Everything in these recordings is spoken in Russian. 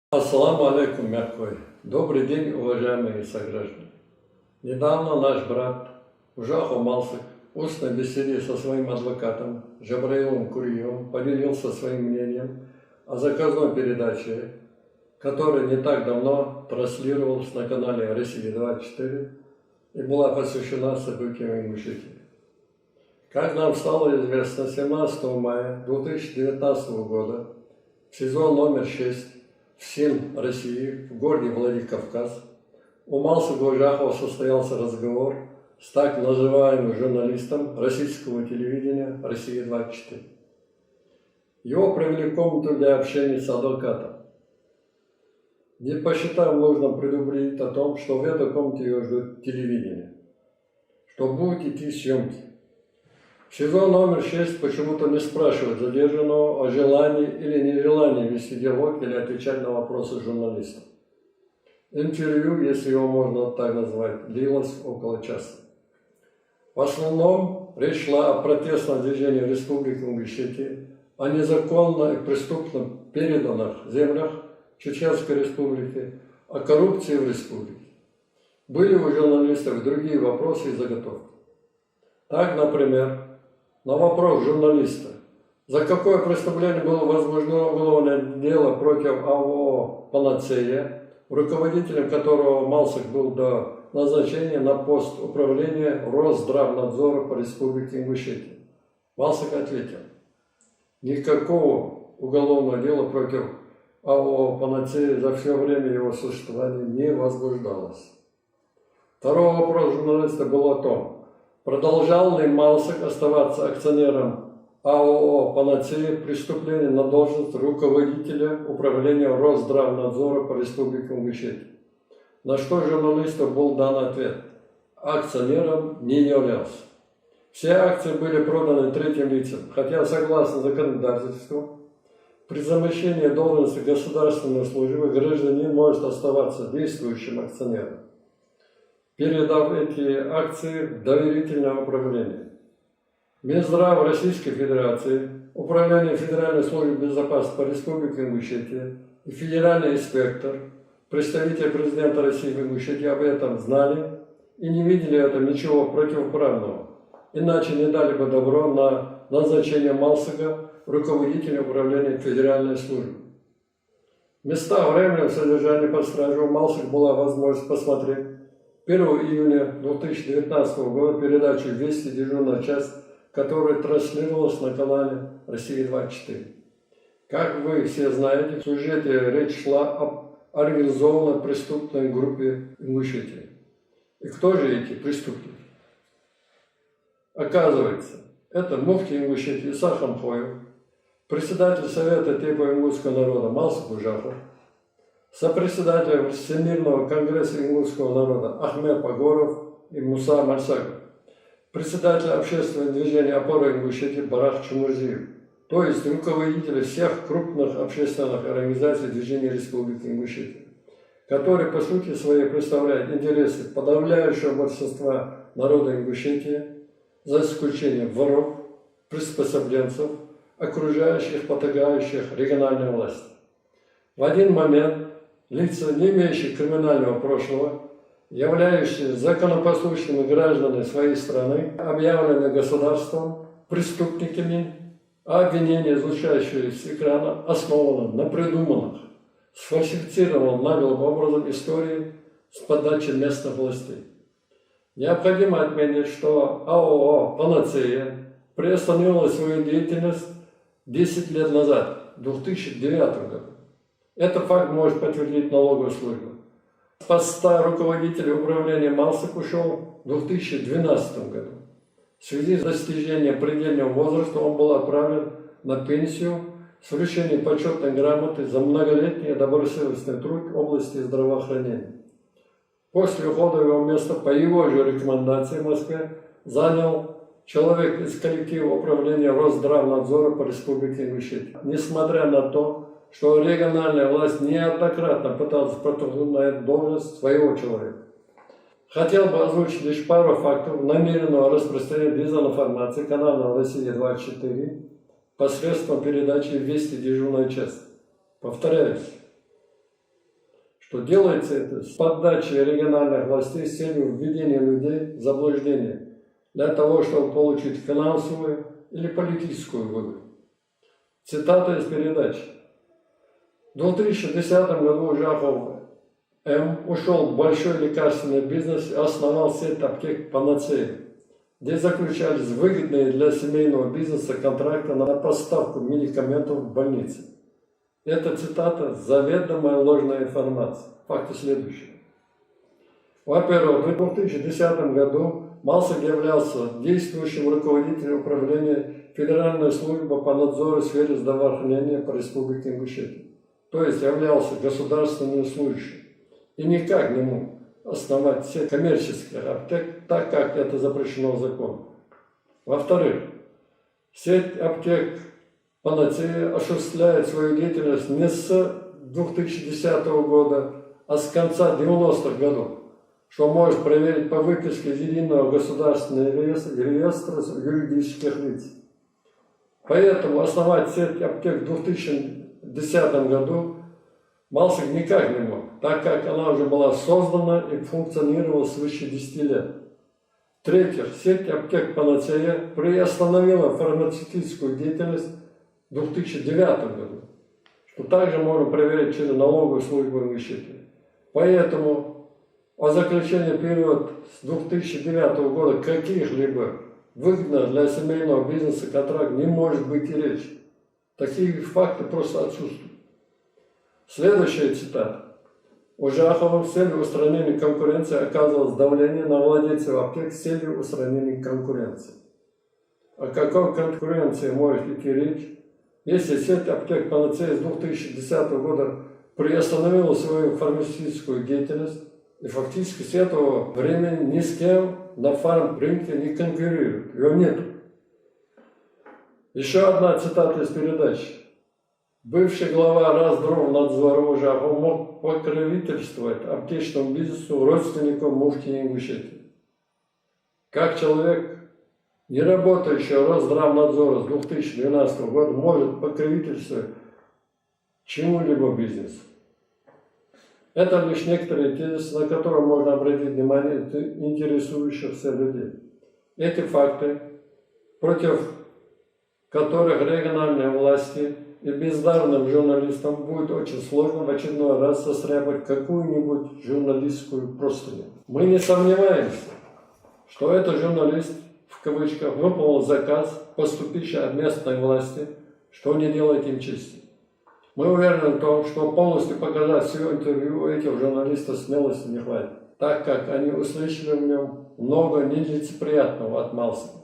Ассаламу алейкум, мягкой. Добрый день, уважаемые сограждане. Недавно наш брат Ужахов Малсык в устной беседе со своим адвокатом Джабраилом Куриевым поделился своим мнением о заказной передаче, которая не так давно транслировалась на канале Россия-24 и была посвящена событиям в Ингушетии. Как нам стало известно, 17 мая 2019 года в СИЗО номер 6 в СИН России, в городе Владикавказ, у Малсыка Ужахова состоялся разговор с так называемым журналистом российского телевидения «Россия-24». Его привели в комнату для общения с адвокатом. Не посчитав нужным предупредить о том, что в этой комнате его ждет телевидение, что будут идти съемки. В СИЗО номер 6 почему-то не спрашивают задержанного о желании или нежелании вести диалог или отвечать на вопросы журналистов. Интервью, если его можно так назвать, длилось около часа. В основном речь шла о протестном движении Республики Ингушетия, о незаконно и преступно переданных землях Чеченской Республики, о коррупции в республике. Были у журналистов другие вопросы и заготовки. Так, например, на вопрос журналиста, за какое преступление было возбуждено уголовное дело против АО «Панацея», руководителем которого Малсык был до назначения на пост управления Росздравнадзора по Республике Ингушетия. Малсык ответил, никакого уголовного дела против АО «Панацея» за все время его существования не возбуждалось. Второй вопрос журналиста был о том, продолжал ли Малсык оставаться акционером АО «Панацея» при вступлении на должность руководителя управления Росздравнадзора по Республике Ингушетия? На что журналисту был дан ответ. Акционером не являлся. Все акции были проданы третьим лицам, хотя согласно законодательству, при замещении должности государственной службы гражданин может оставаться действующим акционером, передав эти акции в доверительное управление. Минздрав Российской Федерации, Управление Федеральной службы безопасности по Республике Ингушетия и федеральный инспектор, представитель президента России в Ингушетии об этом знали и не видели в этом ничего противоправного, иначе не дали бы добро на назначение Малсыка руководителя управления Федеральной службы. Места времени в содержании под стражей у Малсыка была возможность посмотреть 1 июня 2019 года передачу «Вести. Дежурная часть», которая транслировалась на канале «Россия-24». Как вы все знаете, в сюжете речь шла об организованной преступной группе Ингушетии. И кто же эти преступники? Оказывается, это муфти Ингушетии Иса Хамхоев, председатель Совета типа ингушского народа Малсык Ужахов, сопредседатель Всемирного конгресса ингушского народа Ахмед Пагоров и Муса Мальсагов, председатель общественного движения «Опора Ингушетии» Барах Чумурзиев, то есть руководители всех крупных общественных организаций движения Республики Ингушетия, которые по сути своей представляют интересы подавляющего большинства народа Ингушетии, за исключением воров, приспособленцев, окружающих, потагающих региональной власти. В один момент лица, не имеющие криминального прошлого, являющиеся законопослушными гражданами своей страны, объявлены государством преступниками, а обвинения, звучащие с экрана, основаны на придуманных, сфальсифицированным наглым образом истории с подачи местных властей. Необходимо отметить, что АО «Панацея» приостановила свою деятельность 10 лет назад, в 2009 году. Этот факт может подтвердить налоговая служба. С поста руководителя управления Малсык ушел в 2012 году. В связи с достижением предельного возраста он был отправлен на пенсию с вручением почетной грамоты за многолетний добросовестный труд в области здравоохранения. После ухода в его место по его же рекомендации в Москве занял человек из коллектива управления Росздравнадзора по Республике Ингушетия. Несмотря на то, что региональная власть неоднократно пыталась протолкнуть на эту должность своего человека. Хотел бы озвучить лишь пару фактов намеренного распространения дезинформации канала «Россия-24» посредством передачи «Вести. Дежурная часть». Повторяюсь, что делается это с подачи региональных властей с целью введения людей в заблуждение для того, чтобы получить финансовую или политическую выгоду. Цитата из передачи. В 2010 году Ужахов М. ушел в большой лекарственный бизнес и основал сеть аптек «Панацея», где заключались выгодные для семейного бизнеса контракты на поставку медикаментов в больницы. Эта цитата – заведомая ложная информация. Факты следующие. Во-первых, в 2010 году Малсик являлся действующим руководителем управления Федеральной службы по надзору в сфере здравоохранения по Республике Ингушетия, то есть являлся государственным служащим, и никак не мог основать сеть коммерческих аптек, так как это запрещено законом. Во-вторых, сеть аптек «Панацея» осуществляет свою деятельность не с 2010 года, а с конца 90-х годов, что может проверить по выписке из Единого государственного реестра юридических лиц. Поэтому основать сеть аптек в 2010 году Малсик никак не мог, так как она уже была создана и функционировала свыше 10 лет. В-третьих, сеть аптек «Панацея» приостановила фармацевтическую деятельность в 2009 году, что также можно проверить через налоговую службу Ингушетии. Поэтому о заключении период с 2009 года каких-либо выгодных для семейного бизнеса контрактов не может быть и речи. Такие факты просто отсутствуют. Следующая цитата. Ужаховым с целью устранения конкуренции оказывалось давление на владельцев аптек с целью устранения конкуренции. О какой конкуренции может идти речь, если сеть аптек «Панацея» с 2010 года приостановила свою фармацевтическую деятельность и фактически с этого времени ни с кем на фармрынке не конкурирует, ее нет. Еще одна цитата из передачи. Бывший глава Росздравнадзора Ужахов мог покровительствовать аптечному бизнесу родственникам муфтии Ингушетии. Как человек, не работающий в Росздравнадзоре с 2012 года, может покровительствовать чему-либо бизнесу? Это лишь некоторые тезисы, на которые можно обратить внимание интересующихся людей. Эти факты, против которых региональные власти и бездарным журналистам будет очень сложно в очередной раз состряпать какую-нибудь журналистскую простыню. Мы не сомневаемся, что этот журналист, в кавычках, выполнил заказ, поступивший от местной власти, что не делает им чести. Мы уверены в том, что полностью показать все интервью у этих журналистов смелости не хватит, так как они услышали в нем много нелицеприятного от Малсика.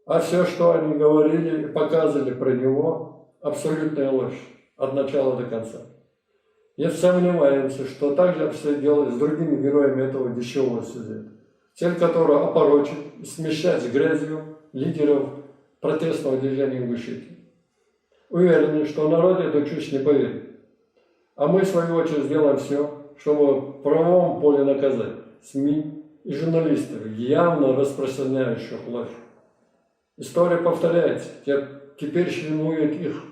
А все, что они говорили и показывали про него, абсолютная ложь от начала до конца. Не сомневаемся, что также обстоит дело с другими героями этого дешевого сюжета, цель которого опорочить и смещать с грязью лидеров протестного движения Ингушетии. Уверены, что народ эту чушь не поверит. А мы, в свою очередь, сделаем все, чтобы в правовом поле наказать СМИ и журналистов, явно распространяющих ложь. История повторяется, теперь шельмует их,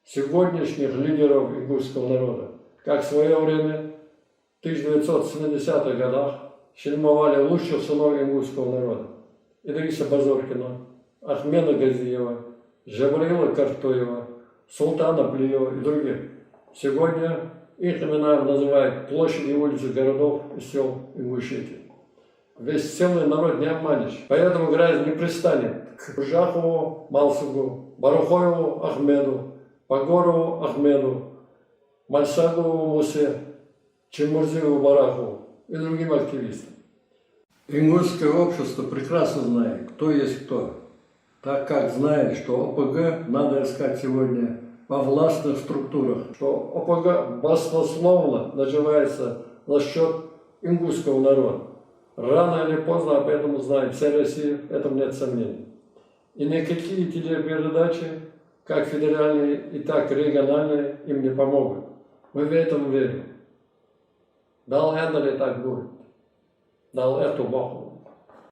сегодняшних лидеров ингушского народа, как в свое время в 1970-х годах шельмовали лучших сынов ингушского народа: Идриса Базоркина, Ахмеда Газиева, Жабраила Картоева, Султана Плиева и других. Сегодня их имена называют площади и улицы городов и сел Ингушетии. Весь целый народ не обманешь, поэтому грязь не пристанет к Ужахову Малсику, Барухоеву Ахмеду, Погорову Ахмеду, Мальсагову Мусе, Чемурзиеву Барахову и другим активистам. Ингушское общество прекрасно знает, кто есть кто, так как знает, что ОПГ надо искать сегодня во властных структурах, что ОПГ баснословно наживается за счет ингушского народа. Рано или поздно об этом узнает вся Россия, в этом нет сомнений. И никакие телепередачи, как федеральные и так региональные, им не помогут. Мы в этом верим. Дал это ли так будет? Дал эту Богу.